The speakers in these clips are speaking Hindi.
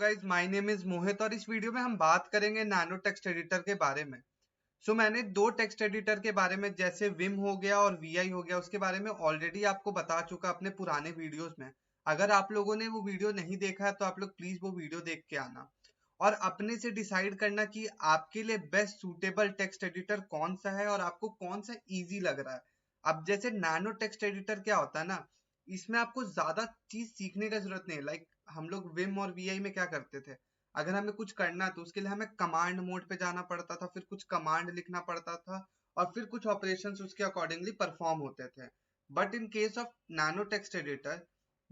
गाइज, माय नेम इज मोहित और इस वीडियो में हम बात करेंगे नैनो टेक्स्ट एडिटर के बारे में। मैंने दो टेक्स्ट एडिटर के बारे में, जैसे विम हो गया और वीआई हो गया, उसके बारे में ऑलरेडी आपको बता चुका अपने पुराने वीडियोस में। अगर आप लोगों ने वो वीडियो नहीं देखा है तो आप लोग प्लीज वो वीडियो देख के आना और अपने से डिसाइड करना कि आपके लिए बेस्ट सूटेबल टेक्स्ट एडिटर कौन सा है और आपको कौन सा इजी लग रहा है। अब जैसे नैनो टेक्स्ट एडिटर क्या होता है ना, इसमें आपको ज्यादा चीज सीखने का जरूरत नहीं है। लाइक हम लोग विम और वीआई में क्या करते थे, अगर हमें कुछ करना है तो उसके लिए हमें कमांड मोड पे जाना पड़ता था, फिर कुछ कमांड लिखना पड़ता था और फिर कुछ ऑपरेशंस उसके अकॉर्डिंगली परफॉर्म होते थे। But in case of nano text editor,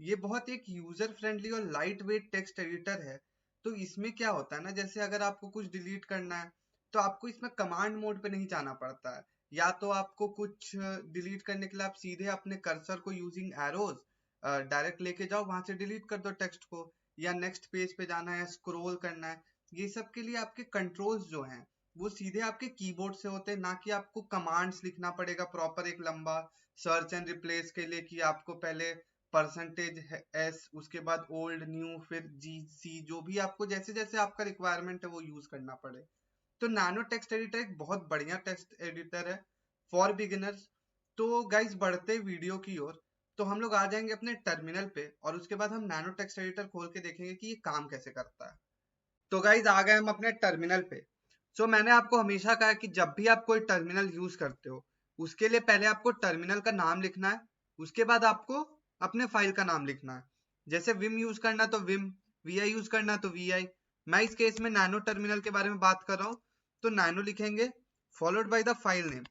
ये बहुत एक यूजर फ्रेंडली और लाइट वेट टेक्स्ट एडिटर है। तो इसमें क्या होता है ना, जैसे अगर आपको कुछ डिलीट करना है तो आपको इसमें कमांड मोड पे नहीं जाना पड़ता है। या तो आपको कुछ डिलीट करने के लिए आप सीधे अपने कर्सर को यूजिंग एरोज डायरेक्ट लेके जाओ, वहां से डिलीट कर दो टेक्स्ट को, या नेक्स्ट पेज पे जाना है, स्क्रॉल करना है। ये सब के लिए आपके कंट्रोल्स जो हैं वो सीधे आपके कीबोर्ड से होते हैं, ना कि आपको कमांड्स लिखना पड़ेगा प्रॉपर एक लंबा सर्च एंड रिप्लेस के लिए कि आपको पहले परसेंटेज एस, उसके बाद ओल्ड न्यू, फिर जी सी, जो भी आपको जैसे जैसे आपका रिक्वायरमेंट है वो यूज करना पड़े। तो नैनो टेक्स्ट एडिटर एक बहुत बढ़िया टेक्स्ट एडिटर है फॉर बिगिनर्स। तो गाइज, बढ़ते वीडियो की ओर, तो हम लोग आ जाएंगे अपने टर्मिनल पे और उसके बाद हम नैनो टेक्स्ट एडिटर खोल के देखेंगे कि ये काम कैसे करता है। तो गाइज, आ गए हम अपने टर्मिनल पे। मैंने आपको हमेशा कहा कि जब भी आप कोई टर्मिनल यूज करते हो, उसके लिए पहले आपको टर्मिनल का नाम लिखना है, उसके बाद आपको अपने फाइल का नाम लिखना है। जैसे विम यूज करना तो विम, वीआई यूज करना तो वीआई। मैं इस केस में नैनो टर्मिनल के बारे में बात कर रहा हूँ, तो नैनो लिखेंगे followed by the file name.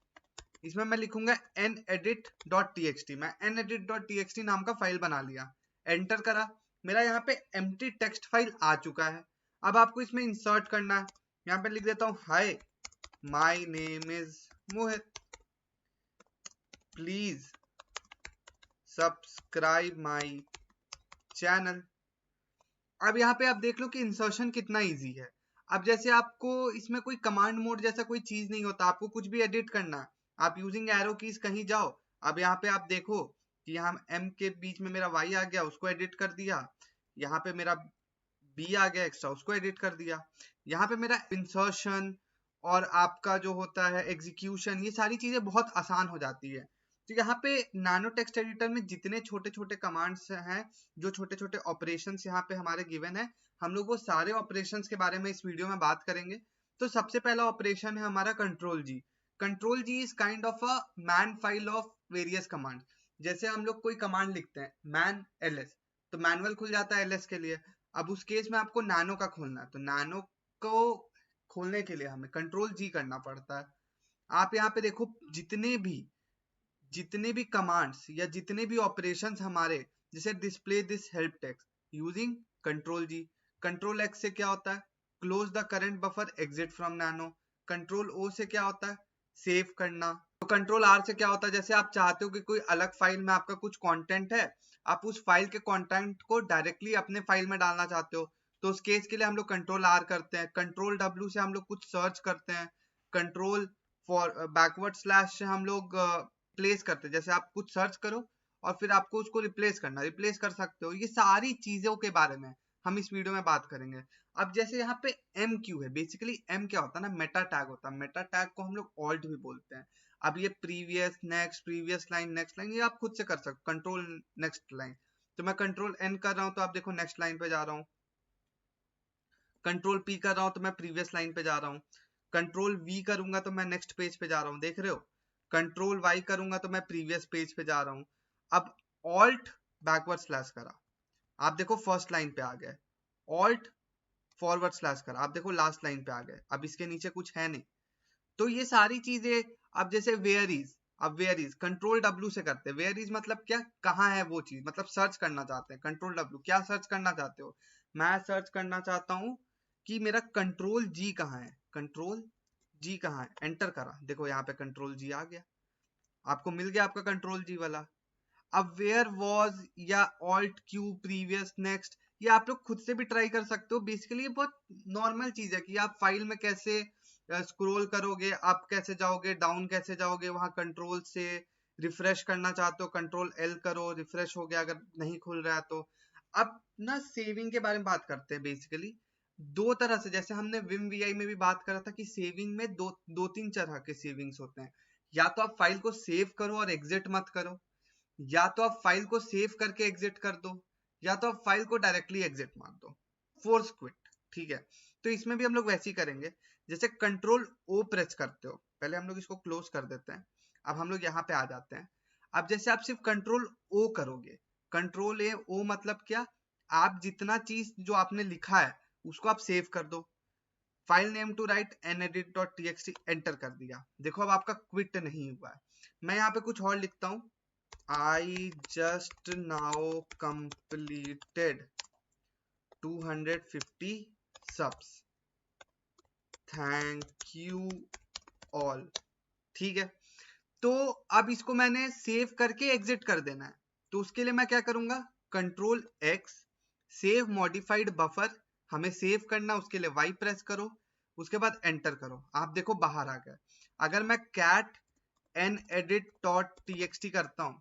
इसमें मैं लिखूंगा nedit.txt। मैं nedit.txt नाम का फाइल बना लिया, एंटर करा, मेरा यहाँ पे एम्प्टी टेक्स्ट फाइल आ चुका है। अब आपको इसमें इंसर्ट करना है। यहाँ पे लिख देता हूँ, hi my name is Mohit, please subscribe my channel. अब यहाँ पे आप देख लो कि इंसर्शन कितना इजी है। अब जैसे आपको इसमें कोई कमांड मोड जैसा कोई चीज नहीं होता, आपको कुछ भी एडिट करना है, आप यूजिंग एरो कीज कहीं जाओ। अब यहाँ पे आप देखो कि यहाँ एम के बीच में मेरा वाई आ गया, उसको एडिट कर दिया। यहाँ पे मेरा बी आ गया एक्स्ट्रा, उसको एडिट कर दिया। यहाँ पे मेरा इंसर्शन और आपका जो होता है एग्जीक्यूशन, ये सारी चीजें बहुत आसान हो जाती है। तो यहाँ पे नैनो टेक्स्ट एडिटर में जितने छोटे छोटे कमांड्स हैं, जो छोटे छोटे ऑपरेशंस यहाँ पे हमारे गिवन है, हम लोग वो सारे ऑपरेशंस के बारे में इस वीडियो में बात करेंगे। तो सबसे पहला ऑपरेशन है हमारा control G. Control G is kind of a man file of various command. जैसे हम लोग कोई कमांड लिखते हैं मैन एलएस, तो मैनुअल खुल जाता है एलएस के लिए। अब उस केस में आपको नैनो का खोलना है, तो नैनो को खोलने के लिए हमें कंट्रोल जी करना पड़ता है। आप यहाँ पे देखो, जितने भी कमांड्स या जितने भी ऑपरेशंस हमारे, जैसे display this help text using control G. Control X से क्या होता है, close the current buffer exit from nano. Control O से क्या होता है, सेव करना। तो कंट्रोल आर से क्या होता है, जैसे आप चाहते हो कि कोई अलग फाइल में आपका कुछ कंटेंट है, आप उस फाइल के कंटेंट को डायरेक्टली अपने फाइल में डालना चाहते हो, तो उस केस के लिए हम लोग कंट्रोल आर करते हैं। कंट्रोल डब्ल्यू से हम लोग कुछ सर्च करते हैं। कंट्रोल फॉर बैकवर्ड स्लैश से हम लोग रिप्लेस करते हैं, जैसे आप कुछ सर्च करो और फिर आपको उसको रिप्लेस कर सकते हो। ये सारी चीजों के बारे में हम इस वीडियो में बात करेंगे। अब जैसे यहाँ पे एम क्यू है, बेसिकली एम क्या होता है ना, मेटा टैग होता है। मेटा टैग को हम लोग ऑल्ट भी बोलते हैं। अब ये previous, next, previous line, next line, ये आप खुद से कर सकते हो। कंट्रोल नेक्स्ट लाइन, तो मैं कंट्रोल एन कर रहा हूँ तो आप देखो नेक्स्ट लाइन पे जा रहा हूँ। कंट्रोल पी कर रहा हूँ तो मैं प्रीवियस लाइन पे जा रहा हूँ। कंट्रोल वी करूंगा तो मैं नेक्स्ट पेज पे जा रहा हूँ, देख रहे हो। कंट्रोल वाई करूंगा तो मैं प्रीवियस पेज पे जा रहा हूँ। अब ऑल्ट बैकवर्ड स्लैश करा, आप देखो फर्स्ट लाइन पे आ गए। ऑल्ट फॉरवर्ड स्लैश करा, आप देखो लास्ट लाइन पे आ गए। अब इसके नीचे कुछ है नहीं। तो ये सारी चीजें, अब जैसे वेयर इज, अब वेयर इज कंट्रोल डब्ल्यू से करते हैं। वेयर इज मतलब क्या, कहाँ है वो चीज, मतलब सर्च करना चाहते हैं। कंट्रोल डब्ल्यू, क्या सर्च करना चाहते हो। मैं सर्च करना चाहता हूँ कि मेरा कंट्रोल जी कहाँ है। कंट्रोल जी कहाँ है, एंटर करा, देखो यहाँ पे कंट्रोल जी आ गया, आपको मिल गया आपका कंट्रोल जी वाला। अब वेयर वॉज या ऑल्ट क्यू, प्रीवियस, नेक्स्ट, ये आप लोग खुद से भी ट्राई कर सकते हो। बेसिकली ये बहुत नॉर्मल चीज है कि आप फाइल में कैसे स्क्रॉल करोगे, आप कैसे जाओगे, डाउन कैसे जाओगे, वहां कंट्रोल से रिफ्रेश करना चाहते हो कंट्रोल एल करो, रिफ्रेश हो गया, अगर नहीं खुल रहा है तो। अब ना सेविंग के बारे में बात करते हैं। बेसिकली दो तरह से, जैसे हमने विम वीआई में भी बात करा था कि सेविंग में दो तीन तरह के सेविंग्स होते हैं। या तो आप फाइल को सेव करो और एग्जिट मत करो, या तो आप फाइल को सेव करके एग्जिट कर दो, या तो आप फाइल को डायरेक्टली एग्जिट मार दो, फोर्स क्विट। ठीक है, तो इसमें भी हम लोग वैसे ही करेंगे। जैसे कंट्रोल ओ प्रेस करते हो, पहले हम लोग इसको क्लोज कर देते हैं। अब हम लोग यहाँ पे आ जाते हैं। अब जैसे आप सिर्फ कंट्रोल ओ करोगे, कंट्रोल ए ओ मतलब क्या, आप जितना चीज जो आपने लिखा है उसको आप सेव कर दो। File name to write nedit.txt enter कर दिया। देखो अब आपका क्विट नहीं हुआ है। मैं यहाँ पे कुछ और लिखता हूँ, I just now completed 250 subs, thank you all। ठीक है, तो अब इसको मैंने सेव करके एग्जिट कर देना है। तो उसके लिए मैं क्या करूंगा, control x, save modified buffer, हमें सेव करना, उसके लिए वाई प्रेस करो, उसके बाद एंटर करो। आप देखो बाहर आ गया। अगर मैं cat nedit.txt करता हूं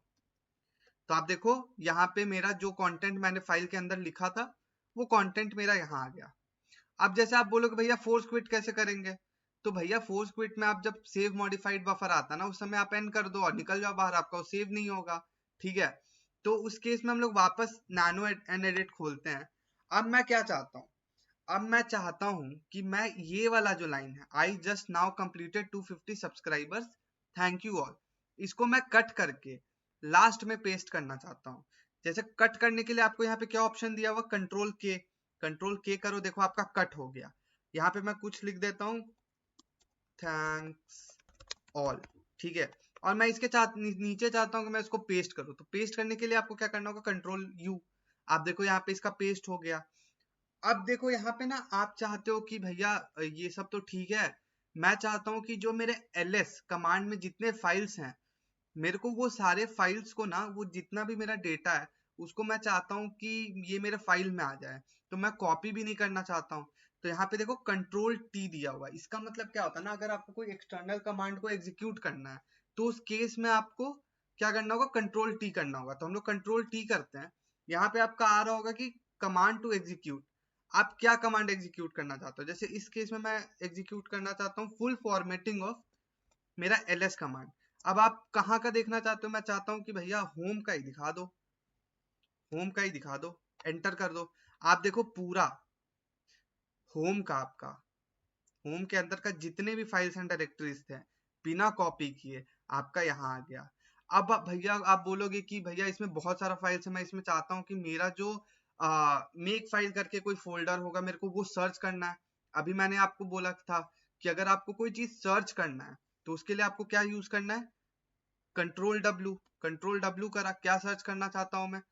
तो आप देखो यहाँ पे मेरा जो कंटेंट मैंने फाइल के अंदर लिखा था वो कंटेंट मेरा यहाँ आ गया। अब जैसे आप बोलोगे भैया फोर्स क्विट कैसे करेंगे, तो भैया फोर्स क्विट में आप जब सेव मॉडिफाइड बफर आता ना उस समय आप एंड कर दो और निकल जाओ बाहर, आपका वो सेव नहीं होगा। ठीक है, तो उस केस में हम लोग वापस नैनो एडिट खोलते हैं। अब मैं क्या चाहता हूँ, अब मैं चाहता हूँ कि मैं ये वाला जो लाइन है, I just now completed 250 subscribers thank you all, इसको मैं कट करके लास्ट में पेस्ट करना चाहता हूँ। जैसे कट करने के लिए आपको यहाँ पे क्या ऑप्शन दिया हुआ, कंट्रोल के, कंट्रोल के करो, देखो आपका कट हो गया। यहाँ पे मैं कुछ लिख देता हूँ, थैंक्स ऑल। ठीक है, और मैं इसके नीचे चाहता हूँ कि मैं इसको पेस्ट करूँ, तो पेस्ट करने के लिए आपको क्या करना होगा, कंट्रोल यू। आप देखो यहाँ पे इसका पेस्ट हो गया। अब देखो यहाँ पे ना आप चाहते हो कि भैया ये सब तो ठीक है, मैं चाहता हूँ कि जो मेरे ls कमांड में जितने फाइल्स हैं, मेरे को वो सारे फाइल्स को ना, वो जितना भी मेरा डेटा है उसको मैं चाहता हूँ कि ये मेरे फाइल में आ जाए। तो मैं कॉपी भी नहीं करना चाहता हूँ। तो यहाँ पे देखो कंट्रोल टी दिया हुआ है। इसका मतलब क्या होता है ना, अगर आपको कोई एक्सटर्नल कमांड को एग्जीक्यूट करना है तो उस केस में आपको क्या करना होगा, कंट्रोल टी करना होगा। तो हम लोग कंट्रोल टी करते हैं। यहाँ पे आपका आ रहा होगा कि कमांड टू एग्जीक्यूट, आप क्या कमांड एग्जीक्यूट करना चाहते हो। जैसे इस केस में मैं एग्जीक्यूट करना चाहता हूँ फुल फॉर्मेटिंग ऑफ मेरा ls कमांड। अब आप कहाँ का देखना चाहते हो, मैं चाहता हूँ कि भैया होम का ही दिखा दो, होम का ही दिखा दो, एंटर कर दो। आप देखो पूरा होम का, आपका होम के अंदर का जितने भी फाइल्स एंड डायरेक्टरीज थे बिना कॉपी किए आपका यहाँ आ गया। अब भैया आप बोलोगे कि भैया इसमें बहुत सारा फाइल्स है, मैं इसमें चाहता हूँ कि मेरा जो मेक फाइल करके कोई फोल्डर होगा मेरे को वो सर्च करना है। अभी मैंने आपको बोला था कि अगर आपको कोई चीज सर्च करना है तो उसके लिए आपको क्या यूज करना है, कंट्रोल डब्ल्यू। कंट्रोल डब्ल्यू करा, क्या सर्च करना चाहता हूं मैं,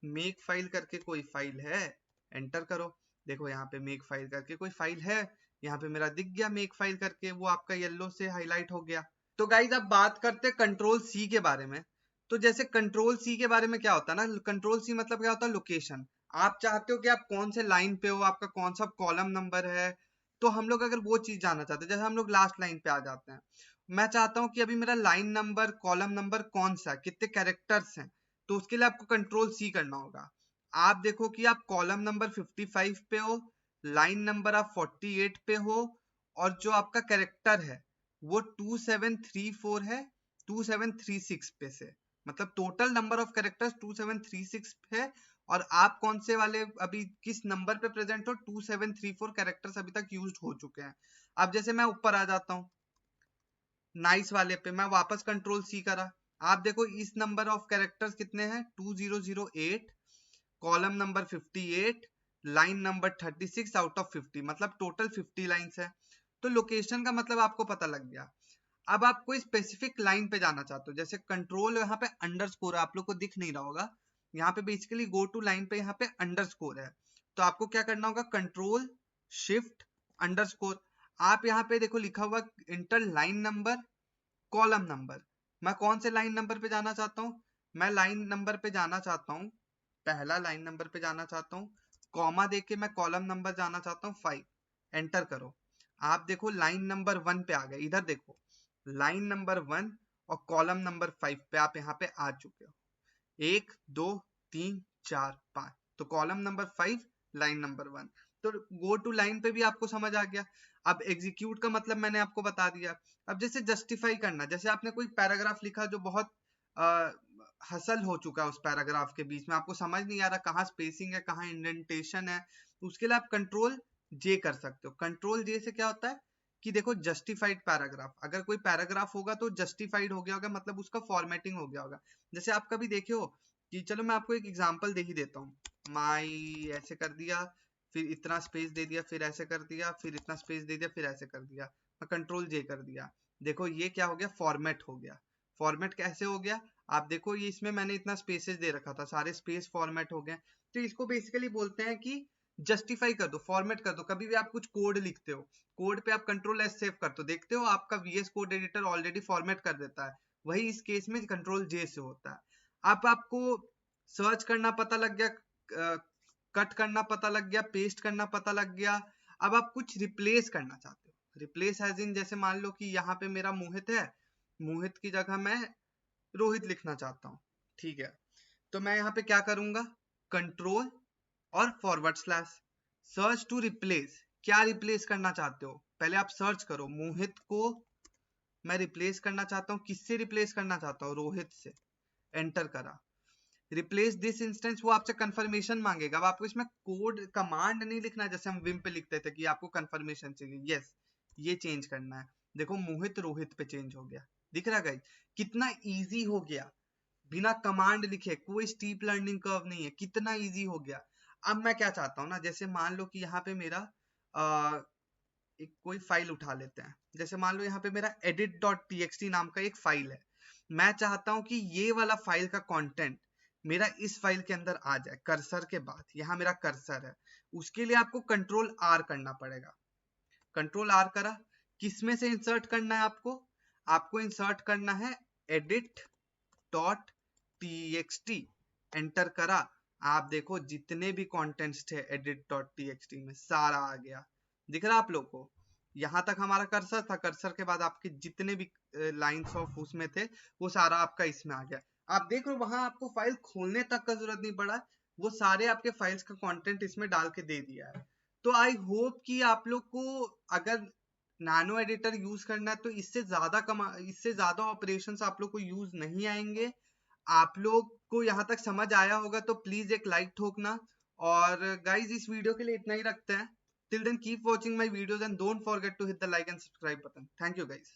मेक फाइल करके कोई फाइल है, एंटर करो। देखो यहाँ पे मेक फाइल करके कोई फाइल है, यहाँ पे मेरा दिख गया मेक फाइल करके, वो आपका येलो से हाईलाइट हो गया। तो गाइज अब बात करते हैं कंट्रोल सी के बारे में। तो जैसे कंट्रोल सी के बारे में क्या होता है ना, कंट्रोल सी मतलब क्या होता है, लोकेशन। आप चाहते हो कि आप कौन से लाइन पे हो, आपका कौन सा कॉलम नंबर है। तो हम लोग अगर वो चीज जानना चाहते हैं, जैसे हम लोग लास्ट लाइन पे आ जाते हैं, मैं चाहता हूं कि अभी मेरा लाइन नंबर कॉलम नंबर कौन सा है, कितने कैरेक्टर्स हैं, तो उसके लिए आपको कंट्रोल सी करना होगा। आप देखो कि आप कॉलम नंबर 55 पे हो, लाइन नंबर आप 48 पे हो, और जो आपका कैरेक्टर है वो 2734 है 2736 पे से, मतलब टोटल नंबर ऑफ कैरेक्टर्स 2736 है। और आप कौन से वाले अभी किस नंबर पे प्रेजेंट हो, 2734 कैरेक्टर्स अभी तक यूज हो चुके हैं। अब जैसे मैं ऊपर आ जाता हूँ नाइस वाले पे, मैं वापस कंट्रोल सी करा। आप देखो इस नंबर ऑफ कैरेक्टर्स कितने हैं, 2008, column number 58, line number 36 out of 50, मतलब टोटल 50 लाइंस है। तो लोकेशन का मतलब आपको पता लग गया। अब आप कोई स्पेसिफिक लाइन पे जाना चाहते हो, जैसे कंट्रोल यहाँ पे अंडरस्कोर है, आप लोग को दिख नहीं रहा होगा, यहाँ पे बेसिकली गो टू लाइन पे यहाँ पे अंडरस्कोर है। तो आपको क्या करना होगा, कंट्रोल शिफ्ट अंडरस्कोर। आप यहाँ पे देखो लिखा हुआ inter line number column number. मैं कौन से लाइन नंबर पे जाना चाहता हूँ, मैं लाइन नंबर पे जाना चाहता हूँ, पहला लाइन नंबर पे जाना चाहता हूँ, कॉमा देके मैं कॉलम नंबर जाना चाहता हूँ 5, एंटर करो। आप देखो लाइन नंबर 1 पे आ गए, इधर देखो लाइन नंबर 1 और कॉलम नंबर 5 पे आप यहाँ पे आ चुके हो। 1 2 3 4 5, तो कॉलम नंबर 5 लाइन नंबर 1। तो गो टू लाइन पे भी आपको समझ आ गया। अब एग्जीक्यूट का मतलब मैंने आपको बता दिया। अब जैसे जस्टिफाई करना, जैसे आपने कोई पैराग्राफ लिखा जो बहुत हसल हो चुका है, उस पैराग्राफ के बीच में आपको समझ नहीं आ रहा कहाँ स्पेसिंग है, कहाँ इंडेंटेशन है, तो उसके लिए आप कंट्रोल जे कर सकते हो। कंट्रोल जे से क्या होता है कि देखो जस्टिफाइड पैराग्राफ, अगर कोई पैराग्राफ होगा तो जस्टिफाइड हो गया होगा, मतलब उसका फॉर्मेटिंग हो गया होगा। जैसे आप कभी देखे हो कि, चलो मैं आपको एक एग्जांपल दे ही देता हूँ, माई ऐसे कर दिया, फिर इतना स्पेस दे दिया, फिर ऐसे कर दिया, फिर इतना स्पेस दे दिया, फिर ऐसे कर दिया, मैं कंट्रोल जे कर दिया। देखो ये क्या हो गया, फॉर्मेट हो गया। फॉर्मेट कैसे हो गया, आप देखो ये इसमें मैंने इतना स्पेसेस दे रखा था, सारे स्पेस फॉर्मेट हो गए। तो इसको बेसिकली बोलते हैं कि जस्टिफाई कर दो, फॉर्मेट कर दो। कभी भी आप कुछ कोड लिखते हो, कोड पे आप कंट्रोल एस सेव करते हो, देखते हो आपका VS code editor already format कर देता है, वही इस केस में कंट्रोल जे से होता है। अब आपको सर्च करना पता लग गया, कट करना पता लग गया, पेस्ट करना पता लग गया। अब आप कुछ रिप्लेस करना चाहते हो, रिप्लेस एज इन, जैसे मान लो कि यहाँ पे मेरा मोहित है, मोहित की जगह मैं रोहित लिखना चाहता हूँ, ठीक है। तो मैं यहाँ पे क्या करूंगा, कंट्रोल और forward slash, search to replace. क्या रिप्लेस करना चाहते हो, पहले आप सर्च करो, मोहित को मैं रिप्लेस करना चाहता हूँ, किससे रिप्लेस करना चाहता हूँ, रोहित से। एंटर करा, रिप्लेस दिस इंस्टेंस, वो आपसे कंफर्मेशन मांगेगा। अब आपको इसमें कोड कमांड नहीं लिखना है, जैसे हम विम पे लिखते थे कि आपको कंफर्मेशन चाहिए, यस ये चेंज करना है। देखो मोहित रोहित पे चेंज हो गया, दिख रहा गाइस कितना इजी हो गया, बिना कमांड लिखे, कोई स्टीप लर्निंग कर्व नहीं है, कितना इजी हो गया। अब मैं क्या चाहता हूँ ना, जैसे मान लो कि यहाँ पे मेरा एक कोई फाइल उठा लेते हैं, जैसे मान लो यहाँ पे मेरा edit.txt नाम का एक फाइल है, मैं चाहता हूँ कि ये वाला फाइल का कंटेंट मेरा इस फाइल के अंदर आ जाए, कर्सर के बाद यहाँ मेरा कर्सर है। उसके लिए आपको कंट्रोल आर करना पड़ेगा, कंट्रोल आर करा, किसमें से इंसर्ट करना है आपको, आपको इंसर्ट करना है edit.txt, एंटर करा, आप देखो जितने भी कंटेंट्स थे edit.txt में सारा आ गया, दिख रहा आप लोग को। यहाँ तक हमारा कर्सर था, कर्सर के बाद आपके जितने भी लाइंस ऑफ उसमें थे वो सारा आपका इसमें आ गया। आप देख रहे हो वहां आपको फाइल खोलने तक का जरूरत नहीं पड़ा, वो सारे आपके फाइल्स का कंटेंट इसमें डाल के दे दिया है। तो आई होप कि आप लोग को अगर नैनो एडिटर यूज करना है तो इससे ज्यादा ऑपरेशंस आप लोग को यूज नहीं आएंगे। आप लोग को यहाँ तक समझ आया होगा तो प्लीज एक लाइक ठोकना। और गाइज इस वीडियो के लिए इतना ही रखते हैं। Till then, keep watching my videos and don't forget to hit the like and subscribe button. Thank you guys.